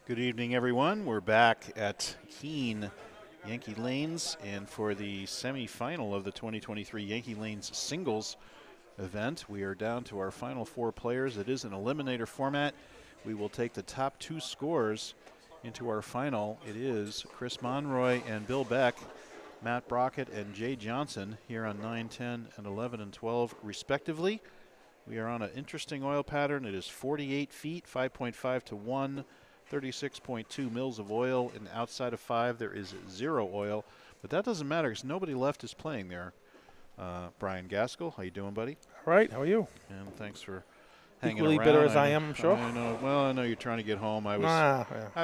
Good evening, everyone. We're back at Keene Yankee Lanes, and for the semifinal of the 2023 Yankee Lanes singles event, we are down to our final 4 players. It is an eliminator format. We will take the top 2 scores into our final. It is Chris Monroy and Bill Beck, Matt Brockett and Jay Johnson here on 9, 10, and 11 and 12 respectively. We are on an interesting oil pattern. It is 48 feet, 5.5 to 1. 36.2 mils of oil, and outside of 5 there is 0 oil, but that doesn't matter because nobody left is playing there. Brian Gaskell, how you doing, buddy? All right, how are you? And thanks for hanging Equally around. bitter as I am, I'm sure. I know. Well, I know you're trying to get home. I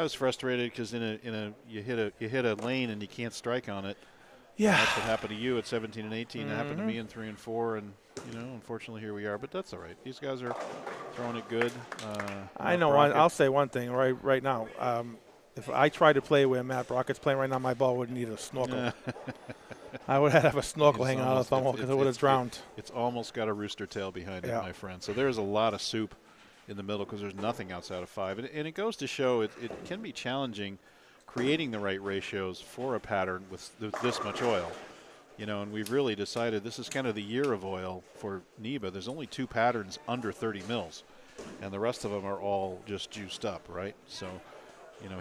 was frustrated because you hit a lane and you can't strike on it. Yeah. That's what happened to you at 17 and 18. It happened to me in 3 and 4, and unfortunately here we are. But that's all right. These guys are throwing it good. I know. I'll say one thing right now. If I tried to play where Matt Brockett's playing right now, my ball would need a snorkel. I would have a snorkel hanging out of the thumb because it would have drowned. It's almost got a rooster tail behind it, my friend. So there's a lot of soup in the middle because there's nothing outside of 5. And it goes to show it can be challenging creating the right ratios for a pattern with this much oil. And we've really decided this is kind of the year of oil for NEBA. There's only 2 patterns under 30 mils, and the rest of them are all just juiced up, right? So,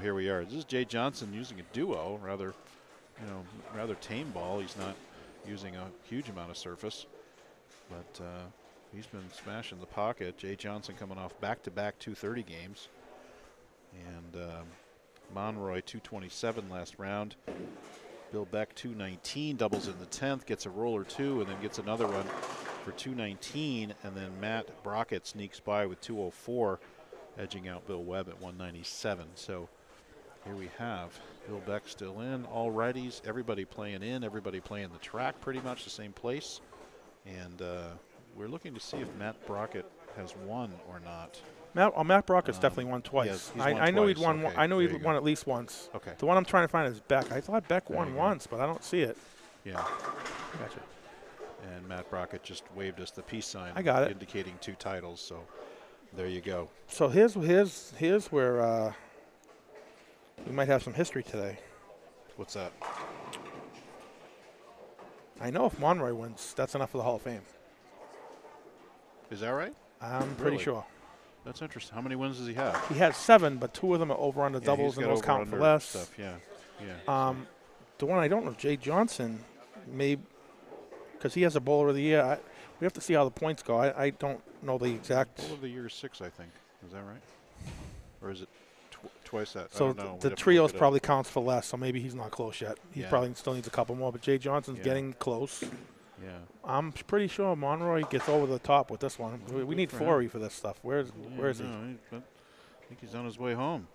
here we are. This is Jay Johnson using a duo, rather tame ball. He's not using a huge amount of surface, but he's been smashing the pocket. Jay Johnson coming off back-to-back 230 games, and Monroy 227 last round. Bill Beck 219, doubles in the 10th, gets a roll or 2, and then gets another one for 219, and then Matt Brockett sneaks by with 204, edging out Bill Webb at 197. So here we have Bill Beck still in, all righties, everybody playing in, everybody playing the track pretty much the same place, and we're looking to see if Matt Brockett has won or not. Matt Brockett's definitely won twice. Yes, I know he'd won. Okay, I know he'd won at least once. Okay. The one I'm trying to find is Beck. I thought Beck won once, but I don't see it. Yeah. Gotcha. And Matt Brockett just waved us the peace sign. I got it. Indicating 2 titles. So there you go. So here's where we might have some history today. What's that? I know if Monroy wins, that's enough for the Hall of Fame. Is that right? I'm pretty sure. That's interesting. How many wins does he have? He has 7, but 2 of them are over on the doubles, and those count for less. Stuff. Yeah. The one I don't know, Jay Johnson, maybe because he has a bowler of the year. We have to see how the points go. I don't know the exact. Bowler of the year is 6, I think. Is that right? Or is it twice that? So I don't know. the trios probably counts for less, so maybe he's not close yet. He probably still needs a couple more, but Jay Johnson's getting close. Yeah. I'm pretty sure Monroy gets over the top with this one. We need Forey for this stuff. Where is he? I think he's on his way home.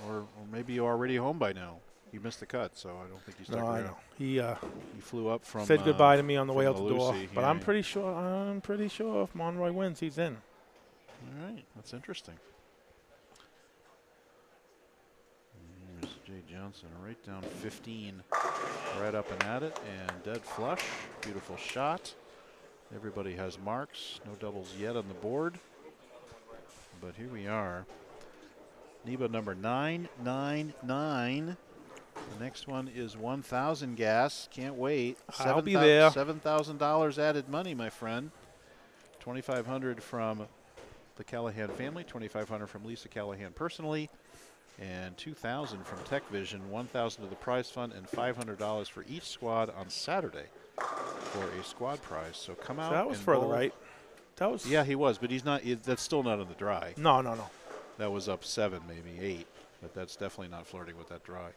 Or maybe you're already home by now. He missed the cut, so I don't think he's stuck around. I know. He flew up from said goodbye to me on the way out the door. But yeah. I'm pretty sure if Monroy wins, he's in. All right. That's interesting. Here's Jay Johnson right down 15, right up and at it, and dead flush. Beautiful shot. Everybody has marks. No doubles yet on the board. But here we are. NEBA number 999. The next one is 1,000 gas. Can't wait. I'll be there. $7,000 added money, my friend. $2,500 from the Callahan family, $2,500 from Lisa Callahan personally, and $2,000 from TechVision, $1,000 to the prize fund, and $500 for each squad on Saturday for a squad prize. So come out. So that was further right. That was. Yeah, he was, but he's not. That's still not in the dry. No. That was up 7, maybe 8, but that's definitely not flirting with that dry.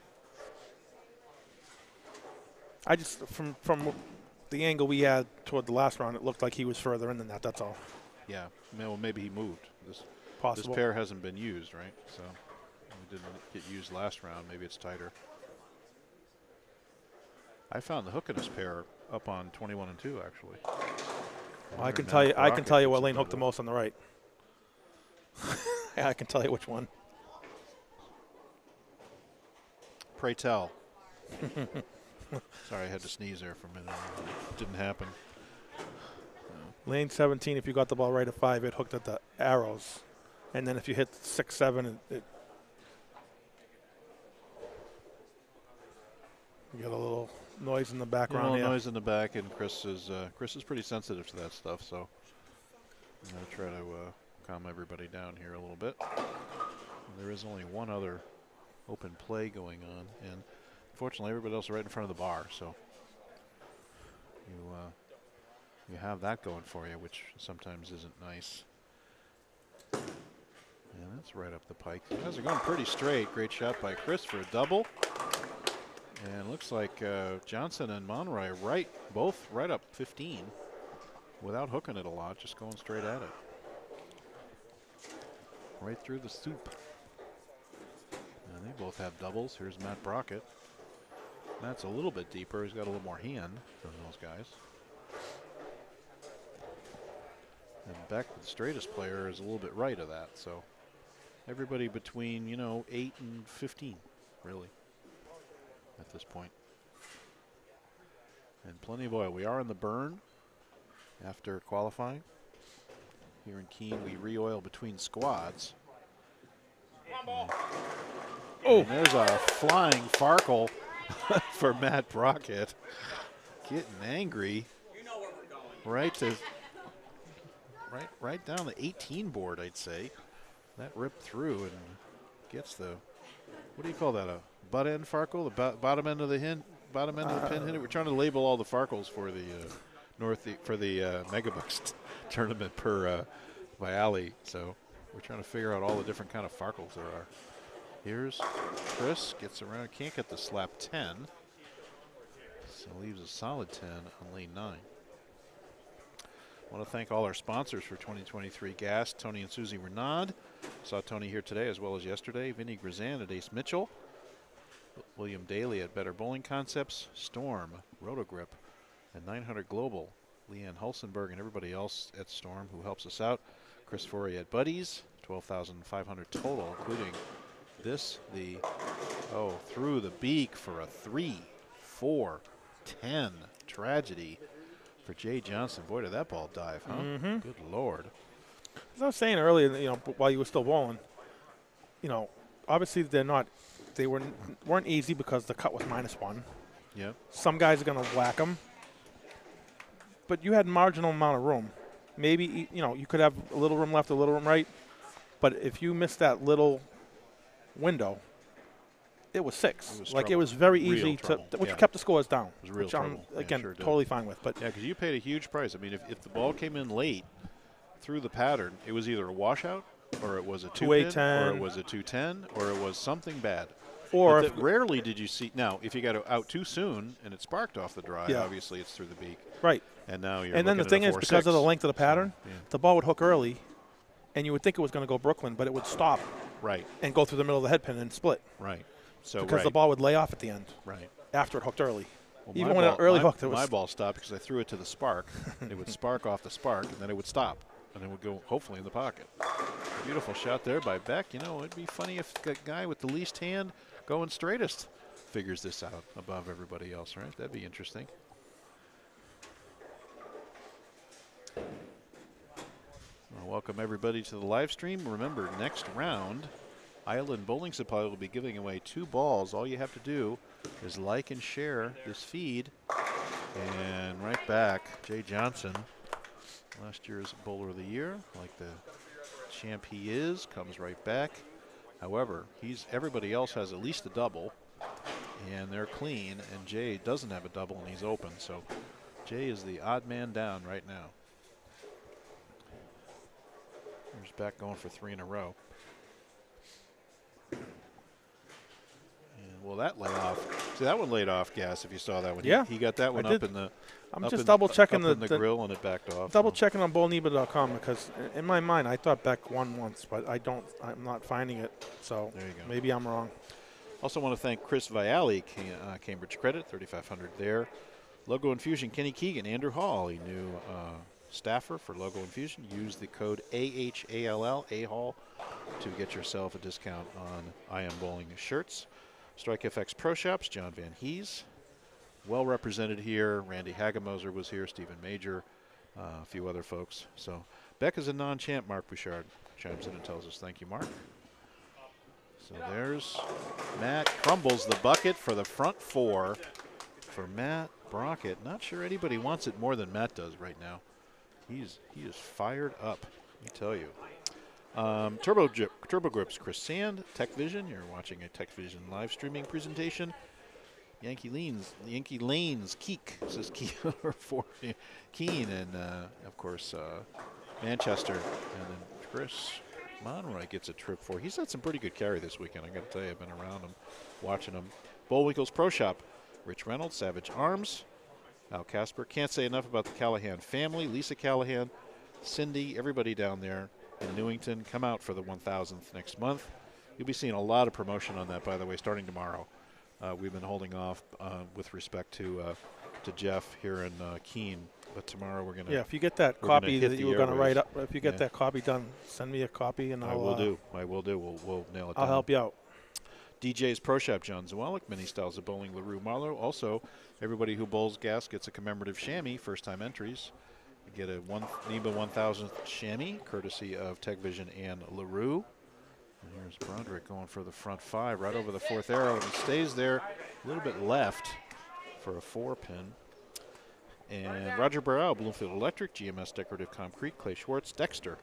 I just from the angle we had toward the last round, it looked like he was further in than that. That's all. Yeah. Well, maybe he moved. This pair hasn't been used, right? So it didn't get used last round. Maybe it's tighter. I found the hook in this pair up on 21 and 2, actually. Well, I can tell you what lane hooked the most on the right. I can tell you which one. Pray tell. Sorry, I had to sneeze there for a minute. It didn't happen. Lane 17, if you got the ball right at 5, it hooked at the arrows. And then if you hit 6, 7, You got a little noise in the background. A little noise in the back, and Chris is pretty sensitive to that stuff. So I'm gonna try to calm everybody down here a little bit. And there is only one other open play going on, and unfortunately, everybody else is right in front of the bar. So you have that going for you, which sometimes isn't nice. And that's right up the pike. You guys are going pretty straight. Great shot by Chris for a double. And looks like Johnson and Monroy both right up 15 without hooking it a lot, just going straight at it. Right through the soup. And they both have doubles. Here's Matt Brockett. Matt's a little bit deeper. He's got a little more hand than those guys. And Beck, the straightest player, is a little bit right of that. So everybody between, 8 and 15, really, at this point. And plenty of oil. We are in the burn after qualifying. Here in Keene, we re-oil between squads. And there's a flying Farkle for Matt Brockett. Getting angry. Right down the 18 board, I'd say. That ripped through and gets the, what do you call that, a butt end Farkle? The bottom end of the pin hitter? We're trying to label all the Farkles for the Megabucks tournament per Viali. So we're trying to figure out all the different kind of Farkles there are. Here's Chris, gets around, can't get the slap 10. So leaves a solid 10 on lane 9. I want to thank all our sponsors for 2023 Gas, Tony and Susie Renaud. Saw Tony here today as well as yesterday. Vinny Grazan at Ace Mitchell. William Daly at Better Bowling Concepts. Storm, Rotogrip, and 900 Global. Leanne Hulsenberg and everybody else at Storm who helps us out. Chris Forey at Buddies. 12,500 total, including this, through the beak for a 3, 4, 10 tragedy. For Jay Johnson. Boy, did that ball dive, huh? Mm-hmm. Good Lord. As I was saying earlier, while you were still bowling, obviously they weren't easy because the cut was -1. Yep. Some guys are going to whack them. But you had marginal amount of room. Maybe, you could have a little room left, a little room right. But if you missed that little window, it was 6. It was very easy which kept the scores down. It was real which I'm, again, totally fine with. But yeah, because you paid a huge price. I mean, if the ball came in late through the pattern, it was either a washout, or it was a 2-pin, or it was a 210, or it was something bad. Or rarely did you see. Now, if you got out too soon and it sparked off the dry, obviously it's through the beak. Right. And now you're. And then the thing is, because of the length of the pattern, the ball would hook early, and you would think it was going to go Brooklyn, but it would stop. Right. And go through the middle of the head pin and split. Right. So because the ball would lay off at the end. Right. After it hooked early. Well, even when it early hooked, my ball stopped because I threw it to the spark. It would spark off the spark, and then it would stop, and it would go hopefully in the pocket. Beautiful shot there by Beck. It'd be funny if the guy with the least hand going straightest figures this out above everybody else, right? That'd be interesting. Well, welcome everybody to the live stream. Remember, next round, Island Bowling Supply will be giving away 2 balls. All you have to do is like and share this feed. And right back, Jay Johnson, last year's Bowler of the Year, like the champ he is, comes right back. However, everybody else has at least a double, and they're clean, and Jay doesn't have a double, and he's open. So Jay is the odd man down right now. There's Beck going for 3 in a row. Well, that lay off. See, that one laid off gas if you saw that one. Yeah. He got that one up in the. I'm just double checking the grill and it backed off. Double checking on bowlneba.com because in my mind I thought Beck won once, but I'm not finding it. So there you go. Maybe I'm wrong. Also want to thank Chris Viali, Cambridge Credit, 3,500 there. Logo Infusion, Kenny Keegan, Andrew Hall, a new staffer for Logo Infusion. Use the code AHALL, AHALL, to get yourself a discount on I Am Bowling shirts. Strike FX Pro Shops, John Van Hees. Well represented here. Randy Hagamoser was here, Stephen Major, a few other folks. So Beck is a non-champ, Mark Bouchard chimes in and tells us. Thank you, Mark. So there's Matt crumbles the bucket for the front 4. for Matt Brockett. Not sure anybody wants it more than Matt does right now. He is fired up, let me tell you. Turbo Grips, Chris Sand, TechVision. You're watching a TechVision live streaming presentation. Yankee Lanes, Keek, says Keene for Keene, and of course Manchester, and then Chris Monroy gets a trip for. He's had some pretty good carry this weekend. I got to tell you, I've been around him, watching him. Bullwinkle's Pro Shop, Rich Reynolds, Savage Arms, Al Casper. Can't say enough about the Callahan family. Lisa Callahan, Cindy, everybody down there in Newington. Come out for the 1000th next month. You'll be seeing a lot of promotion on that, by the way, starting tomorrow. We've been holding off with respect to Jeff here in Keene, but tomorrow we're going to. Yeah, if you get that copy that you were going to write up, if you get that copy done, send me a copy and I will do. We'll nail it down. I'll help you out. DJ's Pro Shop, John Zawalik, Many Styles of Bowling, LaRue Marlowe. Also, everybody who bowls gas gets a commemorative chamois, first-time entries. You get a NEBA 1000th chamois, courtesy of TechVision and LaRue. And here's Broderick going for the front 5, right over the 4th arrow, and he stays there a little bit left for a 4-pin. And Roger Burrell, Bloomfield Electric, GMS Decorative Concrete, Clay Schwartz, Dexter,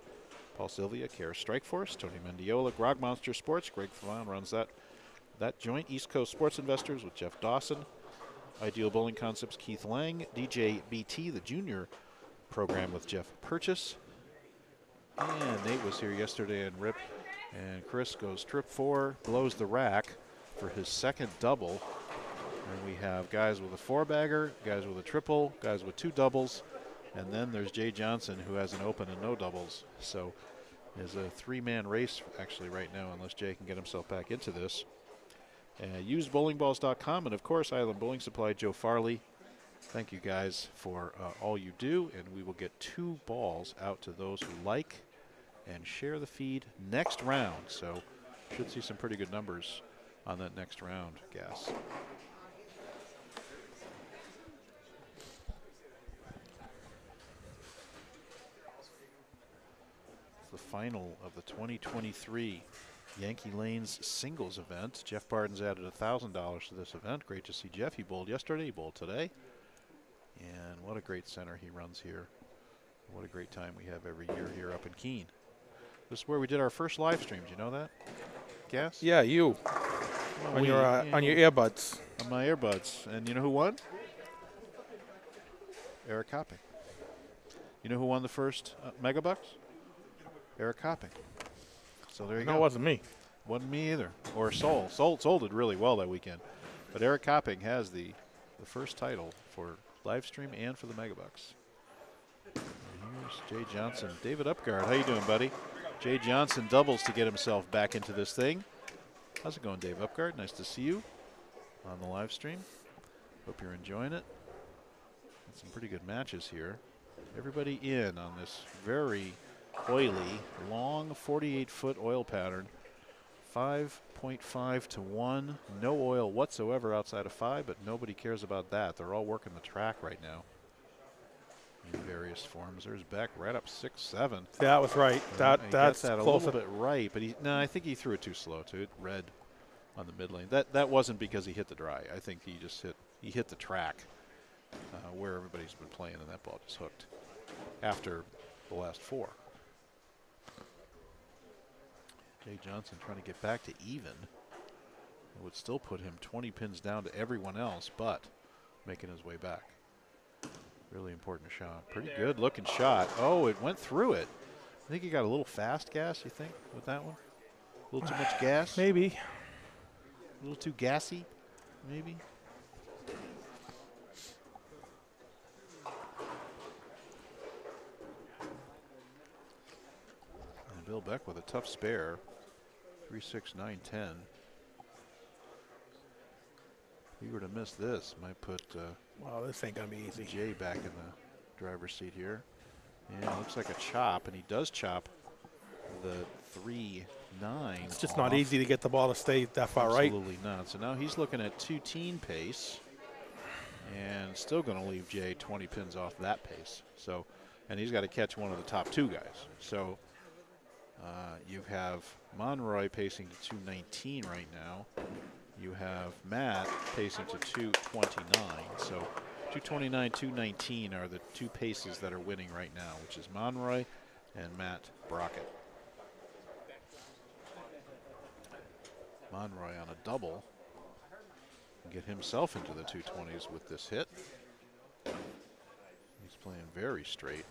Paul Sylvia, Care Strike Force, Tony Mendiola, Grog Monster Sports, Greg Favon runs that joint. East Coast Sports Investors with Jeff Dawson, Ideal Bowling Concepts, Keith Lang, DJ BT, the junior program with Jeff Purchase. And Nate was here yesterday and Rip. And Chris goes trip 4, blows the rack for his second double. And we have guys with a 4-bagger, guys with a triple, guys with 2 doubles. And then there's Jay Johnson, who has an open and no doubles. So there's a 3-man race actually right now, unless Jay can get himself back into this. UsedBowlingballs.com, and of course Island Bowling Supply, Joe Farley. Thank you guys for all you do, and we will get 2 balls out to those who like and share the feed next round. So should see some pretty good numbers on that next round, Gas. It's the final of the 2023 Yankee Lanes singles event. Jeff Barden's added $1,000 to this event. Great to see Jeff. He bowled yesterday, he bowled today. And what a great center he runs here. What a great time we have every year here up in Keene. This is where we did our first live stream. Do you know that? Gas? Yeah, you. Well, on your earbuds. On my earbuds. And you know who won? Eric Hopping. You know who won the first Megabucks? Eric Hopping. So there you go. No, it wasn't me. Wasn't me either. Or Sol. Sol did really well that weekend. But Eric Hopping has the first title for live stream and for the Megabucks. And here's Jay Johnson. David Upgard, how you doing, buddy? Jay Johnson doubles to get himself back into this thing. How's it going, Dave Upgard? Nice to see you on the live stream. Hope you're enjoying it. Got some pretty good matches here. Everybody in on this very oily, long 48-foot oil pattern. 5.5 to 1. No oil whatsoever outside of 5, but nobody cares about that. They're all working the track right now in various forms. There's Beck right up 6-7. Yeah, that was right. That's that a little bit right, but I think he threw it too slow to it. Red on the mid lane. That wasn't because he hit the dry. I think he just hit the track where everybody's been playing, and that ball just hooked after the last 4. Jay Johnson trying to get back to even. It would still put him 20 pins down to everyone else, but making his way back. Really important shot. Pretty good looking shot. Oh, it went through it. I think he got a little fast, Gas, you think, with that one? A little too much gas? Maybe. A little too gassy, maybe? And Bill Beck with a tough spare. 3-6, 9-10. If we were to miss this, might put well, this ain't going to be easy. Jay back in the driver's seat here. Yeah, looks like a chop, and he does chop the 3-9. It's just not easy to get the ball to stay that far right. Absolutely not. So now he's looking at 2-teen pace, and still going to leave Jay 20 pins off that pace. So, and he's got to catch one of the top 2 guys. So you have Monroy pacing to 219 right now. You have Matt pacing to 229. So 229, 219 are the two paces that are winning right now, which is Monroy and Matt Brockett. Monroy on a double. Get himself into the 220s with this hit. He's playing very straight.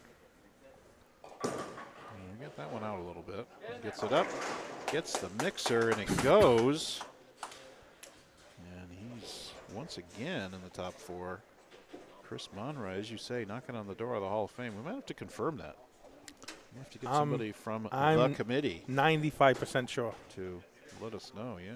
And get that one out a little bit. Gets it up, gets the mixer, and it goes. And he's once again in the top 4. Chris Monroy, as you say, knocking on the door of the Hall of Fame. We might have to confirm that. We have to get somebody from the committee. 95% sure. To let us know, yeah.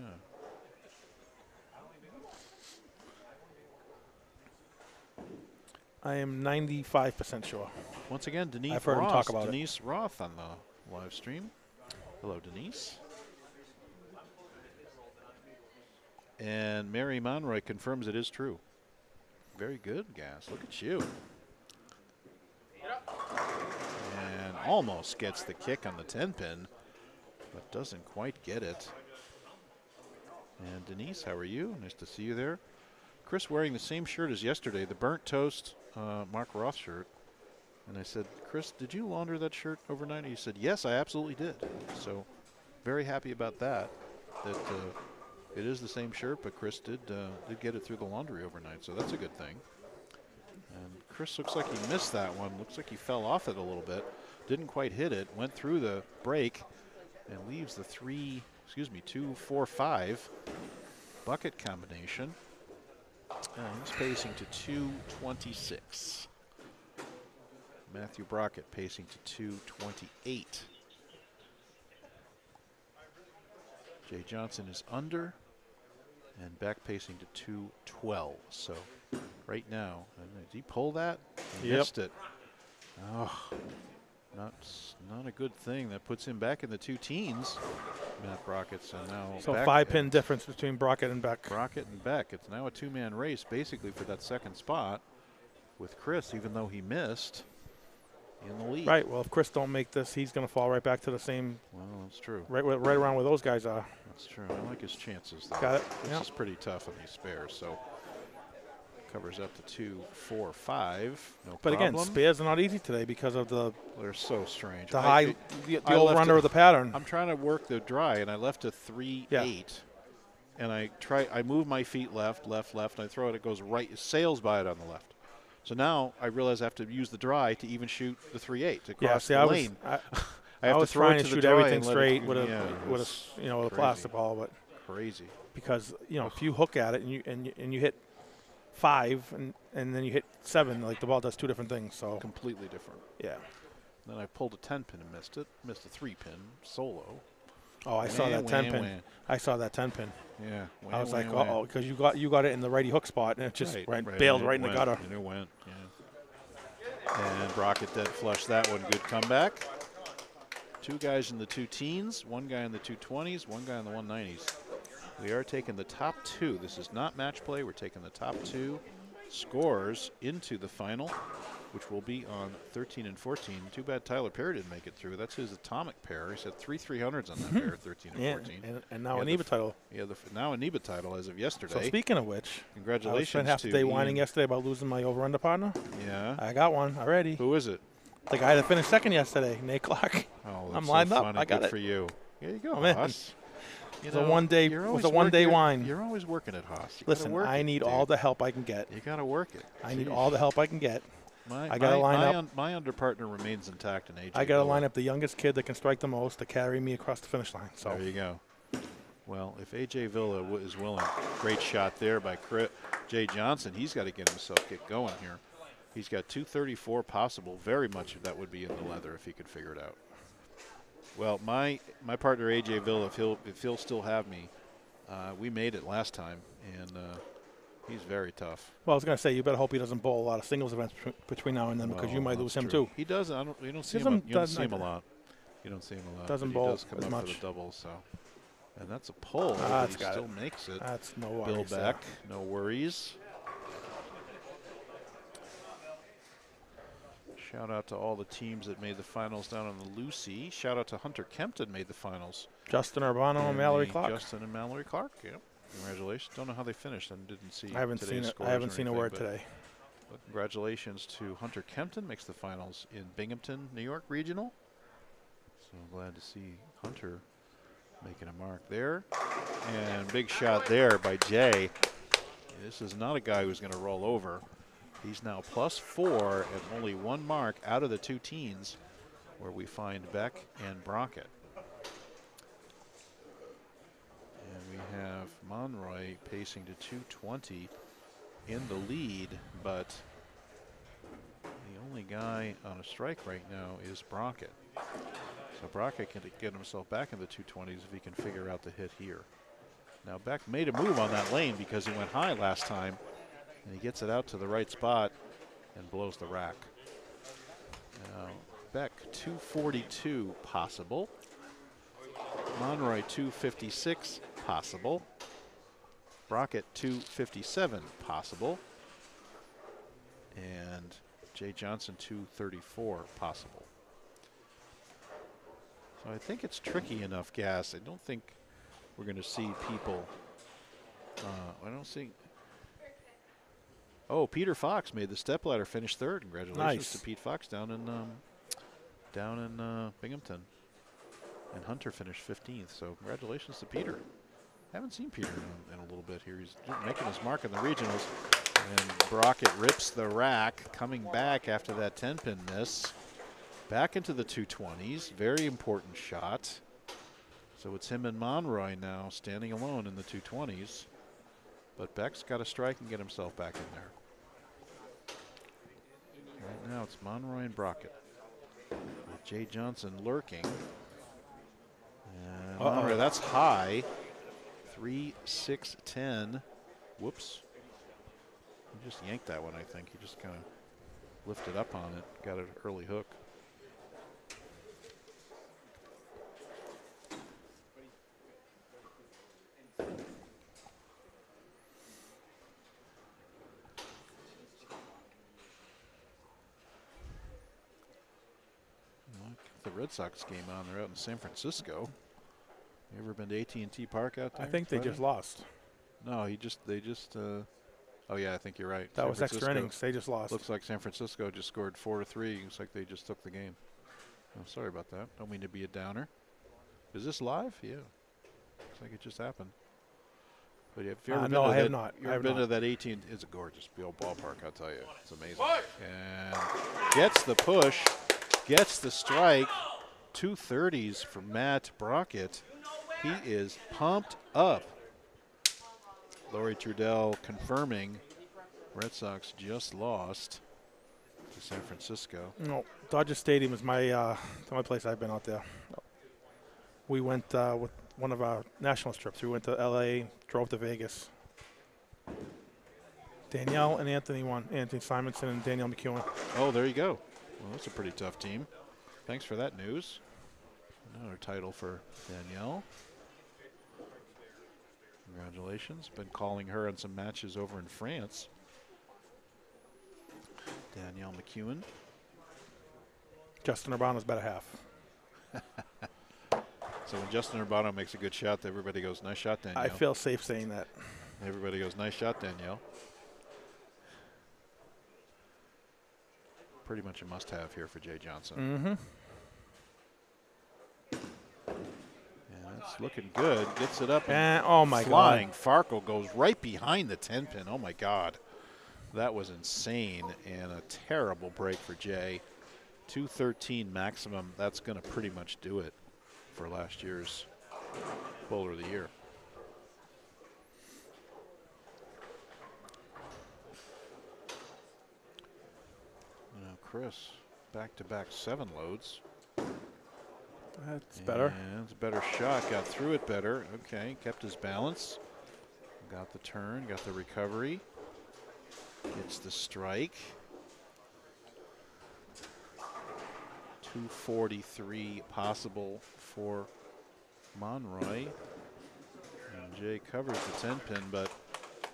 I am 95% sure. Once again, Denise I've heard him talk about Denise Roth on the live stream. Hello, Denise. And Mary Monroy confirms it is true. Very good, Gas. Look at you. And almost gets the kick on the 10-pin, but doesn't quite get it. And Denise, how are you? Nice to see you there. Chris wearing the same shirt as yesterday, the Burnt Toast Mark Roth shirt. And I said, Chris, did you launder that shirt overnight? And he said, yes, I absolutely did. So very happy about that. It is the same shirt, but Chris did get it through the laundry overnight, so that's a good thing. And Chris looks like he missed that one. Looks like he fell off it a little bit. Didn't quite hit it. Went through the break and leaves the 2, 4, 5 bucket combination. And he's pacing to 226. Matthew Brockett pacing to 228. Jay Johnson is under, and back pacing to 212. So right now, did he pull that? He missed it. Oh, not a good thing. That puts him back in the 2 teens. Matt Brockett, so now. So 5-pin difference between Brockett and Beck. Brockett and Beck. It's now a 2-man race, basically, for that second spot with Chris, even though he missed in the lead. Right. Well, if Chris don't make this, he's going to fall right back to the same. Well, that's true. Right around where those guys are. That's true. I like his chances, though. Got it. This is pretty tough on these spares, so covers up to 2, 4, 5. No but problem. again, spares are not easy today because of the. They're so strange. The over-under of the pattern. I'm trying to work the dry, and I left a 3-8. And I move my feet left, and I throw it. It goes right. It sails by it on the left. So now I realize I have to use the dry to even shoot the 3-8 to cross the lane. I was trying to shoot everything straight with a plastic ball, but crazy. Because if you hook at it and you hit 5 and then you hit 7, like the ball does 2 different things. So completely different. Yeah. Then I pulled a 10-pin and missed it. Missed a 3-pin solo. Oh, I saw that 10-pin. I saw that 10-pin. Yeah. I was like, uh-oh, because you got it in the righty hook spot, and it just bailed right in the gutter. And it went. Yeah. And Brockett dead flushed that one. Good comeback. 2 guys in the 2 teens, 1 guy in the 220s, 1 guy in the 190s. We are taking the top 2. This is not match play. We're taking the top 2 scores into the final, which will be on 13 and 14. Too bad Tyler Perry didn't make it through. That's his atomic pair. He's had 3 300s on that pair, 13 and 14. And now a NEBA title. Yeah, now a NEBA title as of yesterday. So speaking of which, congratulations. I spent half the day whining yesterday about losing my over-under partner. Yeah. I got one already. Who is it? The guy that finished second yesterday, Nate Clark. Oh, that's I'm lined so up. funny. I got Good it for you. There you go, man. Haas. It was a one-day wine. You're always working it, Haas. Listen, I need all the help I can get. You got to work it. I need all the help I can get. I got to line up. My underpartner remains intact in AJ. I got to line up the youngest kid that can strike the most to carry me across the finish line. So there you go. Well, if AJ Villa is willing, great shot there by Jay Johnson. He's got to get himself going here. He's got 234 possible. Very much of that would be in the leather if he could figure it out. Well, my partner AJ Villa, if he'll still have me, we made it last time, and he's very tough. Well, I was going to say, you better hope he doesn't bowl a lot of singles events between now and then, because you might lose him too. He does. You don't see him. You don't see him a lot. You don't see him a lot. Doesn't bowl he does come as up much. For the double, so. And that's a pull. He still makes it. That's no worries. Bill back, no worries. Shout out to all the teams that made the finals down on the Lucy. Shout out to Hunter Kempton made the finals. Justin Urbano and Mallory Clark. Justin and Mallory Clark, yeah. Congratulations. Don't know how they finished. I didn't see. I haven't seen it. I haven't seen a word today. But congratulations to Hunter Kempton. Makes the finals in Binghamton, New York Regional. So glad to see Hunter making a mark there. And big shot there by Jay. This is not a guy who's going to roll over. He's now +4 and only 1 mark out of the 2 teens, where we find Beck and Brockett. And we have Monroy pacing to 220 in the lead, but the only guy on a strike right now is Brockett. So Brockett can get himself back in the 220s if he can figure out the hit here. Now Beck made a move on that lane because he went high last time, and he gets it out to the right spot and blows the rack. Now Beck 242 possible. Monroy 256 possible. Brockett 257 possible. And Jay Johnson 234 possible. So I think it's tricky enough, Gas. I don't think we're going to see people. I don't see. Oh, Peter Fox made the stepladder, finished 3rd. Congratulations to Pete Fox down in Binghamton. And Hunter finished 15th. So congratulations to Peter. Haven't seen Peter in a little bit here. He's making his mark in the regionals. And Brockett rips the rack, coming back after that 10-pin miss. Back into the 220s. Very important shot. So it's him and Monroy now standing alone in the 220s. But Beck's got to strike and get himself back in there. Right now it's Monroy and Brockett, with Jay Johnson lurking. And Monroy, that's high. 3-6-10. Whoops. He just yanked that one, I think. He just kind of lifted up on it, got an early hook. The Red Sox game on. They're out in San Francisco. You ever been to AT&T Park out there? I think they just lost. No, they just. Oh yeah, I think you're right. That was extra innings. They just lost. Looks like San Francisco just scored 4-3. Looks like they just took the game. I'm sorry about that. Don't mean to be a downer. Is this live? Yeah. Looks like it just happened. But if you ever been no, to I that, have not. You ever been to that AT&T? It's a gorgeous ballpark, I'll tell you. It's amazing. And gets the push. Gets the strike. 230s for Matt Brockett. He is pumped up. Laurie Trudell confirming Red Sox just lost to San Francisco. No, Dodger Stadium is my the only place I've been out there. We went with one of our national trips. We went to L.A., drove to Vegas. Danielle and Anthony won. Anthony Simonson and Danielle McEwen. Oh, there you go. Well, that's a pretty tough team. Thanks for that news. Another title for Danielle. Congratulations. Been calling her on some matches over in France. Danielle McEwen. Justin Urbano's better half. So when Justin Urbano makes a good shot, everybody goes, nice shot, Danielle. I feel safe saying that. Everybody goes, nice shot, Danielle. Pretty much a must-have here for Jay Johnson. Mm-hmm. And it's looking good. Gets it up and oh my flying. God. Farkle goes right behind the 10-pin. Oh, my God. That was insane and a terrible break for Jay. 213 maximum. That's going to pretty much do it for last year's bowler of the year. Now Chris, back-to-back 7 loads. That's better. And it's a better shot. Got through it better. Okay, kept his balance. Got the turn, got the recovery. Gets the strike. 243 possible for Monroy. And Jay covers the 10-pin, but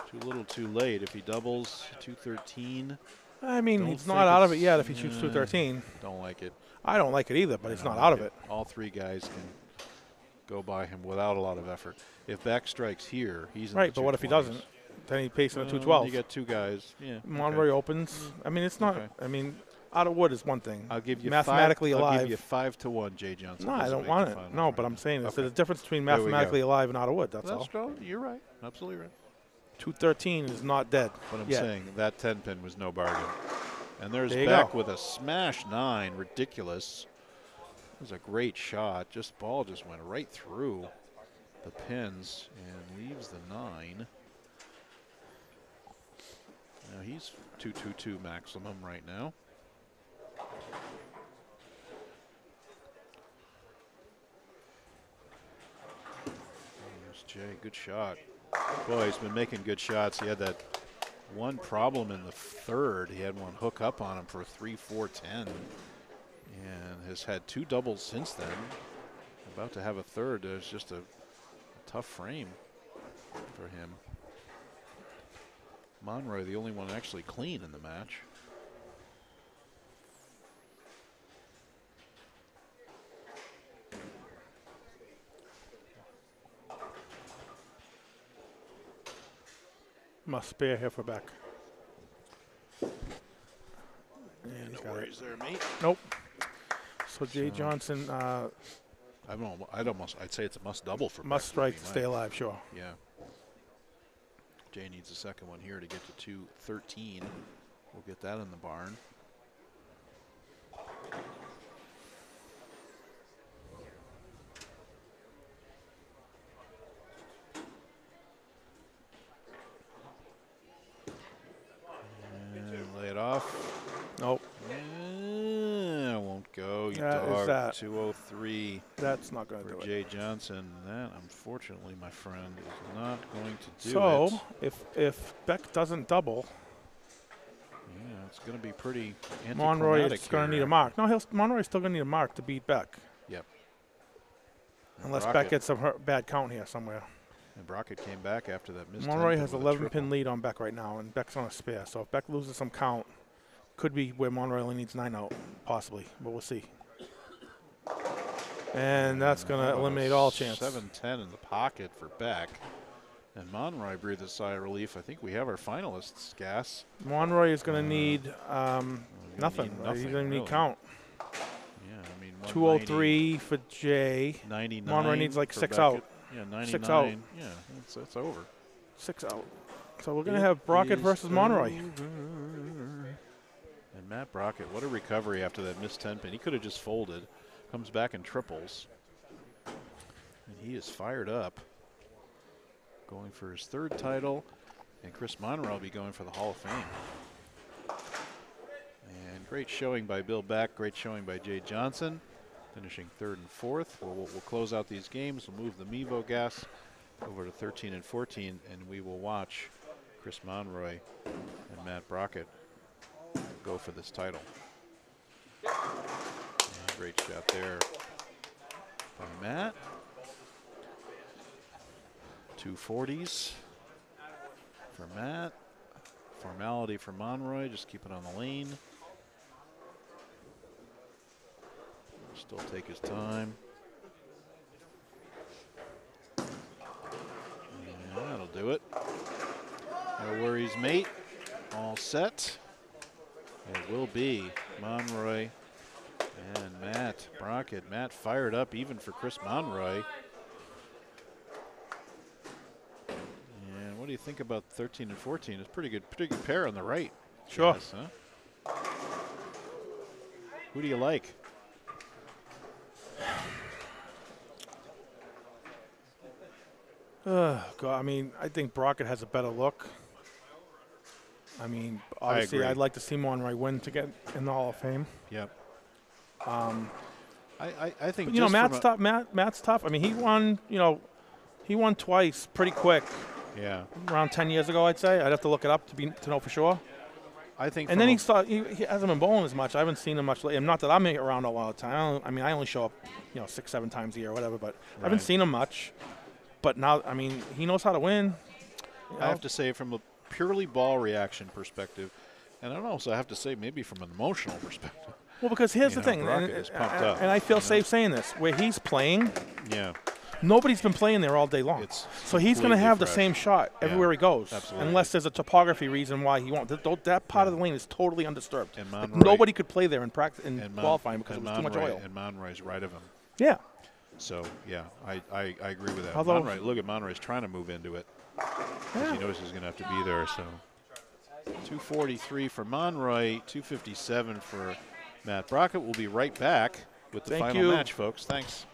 too little too late. If he doubles, 213. I mean, he's not out of it yet if he shoots 213. Don't like it. I don't like it either, but he's not out of it. All 3 guys can go by him without a lot of effort. If Beck strikes here, he's in right. the But what if he 220s. doesn't? Then he pays in a You 212. got two guys. Yeah. Monroy opens. I mean, it's not. Okay. I mean, out of wood is one thing. I'll give you mathematically I'll alive. give you 5-1, Jay Johnson. No, I doesn't don't make want the it. finals No, right but I'm now. saying Okay. there's a difference between There we go. mathematically alive and out of wood. That's all. You're right. Absolutely right. 213 is not dead. But I'm yet. saying that 10 pin was no bargain. And there's There you Beck go. with a smash 9, ridiculous. It was a great shot. Ball just went right through the pins and leaves the 9. Now he's 222 maximum right now. There's Jay, good shot. Boy, he's been making good shots. He had that one problem in the third. He had one hook up on him for 3-4-10 and has had 2 doubles since then. About to have a third. It's just a tough frame for him. Monroy, the only one actually clean in the match. Must spare here for Beck. And he's No got worries it. there, mate. Nope. So Jay Johnson I'd say it's a must double for must Beck, strike would to be stay mine. alive, sure. Yeah. Jay needs a second one here to get to 213. We'll get that in the barn. And lay it off. Nope. Won't go. You That is dog. that. 203 That's not going to for do it. Jay Johnson. That, unfortunately, my friend, is not going to do So it. if Beck doesn't double, Yeah, it's going to be pretty Monroy anticlimactic is going to here. need a mark. No, Monroy's still going to need a mark to beat Beck. Yep. And Unless Brockett, Beck gets a bad count here somewhere. and Brockett came back after that missed. Monroy 10 has with a 11 triple. pin lead on Beck right now, and Beck's on a spare. So if Beck loses some count, could be where Monroy only needs 9 out, possibly, but we'll see. And that's going to eliminate all chance. 7-10 in the pocket for Beck. And Monroy breathed a sigh of relief. I think we have our finalists, Gas. Monroy is going to need Gonna nothing. need Right? He's going to really. need count. Yeah, I mean, 203 for Jay. 99. Monroy needs like for 6 Beckett. out. Yeah, 99. 6 out. Yeah, it's over. 6 out. So we're going to have Brockett versus Monroy. And Matt Brockett, what a recovery after that missed 10 pin. He could have just folded. Comes back in triples. And he is fired up. Going for his 3rd title. And Chris Monroe will be going for the Hall of Fame. And great showing by Bill Beck. Great showing by Jay Johnson. Finishing 3rd and 4th. We'll close out these games. We'll move the Mevo Gas over to 13 and 14. And we will watch Chris Monroy and Matt Brockett go for this title. And great shot there by Matt. 240s for Matt. Formality for Monroy, just keep it on the lane. Still take his time. And that'll do it. No worries, mate. All set. It will be Monroy and Matt Brockett. Matt fired up even for Chris Monroy. And what do you think about 13 and 14? It's pretty good pair on the right. Sure. Yes, huh? Who do you like? God, I mean, I think Brockett has a better look. I mean, obviously, agree. I'd like to see Monroy win to get in the Hall of Fame. Yep. I think But, you know, just Matt's from tough. Matt's tough. I mean, he won. You know, he won twice, pretty quick. yeah. Around 10 years ago, I'd say. I'd have to look it up to know for sure. I think. And then he hasn't been bowling as much. I haven't seen him much lately. Not that I'm around all the time. I only show up, 6-7 times a year or whatever. But I haven't Right. seen him much. But now, I mean, he knows how to win. I have to say, from a purely ball reaction perspective, and I also have to say maybe from an emotional perspective. Well, because here's the thing, Brockett is pumped up, and I feel safe saying this, where he's playing, Yeah. Nobody's been playing there all day long. So he's going to have the same shot everywhere he goes, unless there's a topography reason why he won't. That part of the lane is totally undisturbed. And nobody could play there in practice in qualifying because it was too much oil. And Monroy's right of him. Yeah. So, yeah, I agree with that. Although, look at Monroy's trying to move into it. Because he knows he's going to have to be there. So 243 for Monroy, 257 for Matt Brockett. We'll be right back with the final match, folks. Thanks.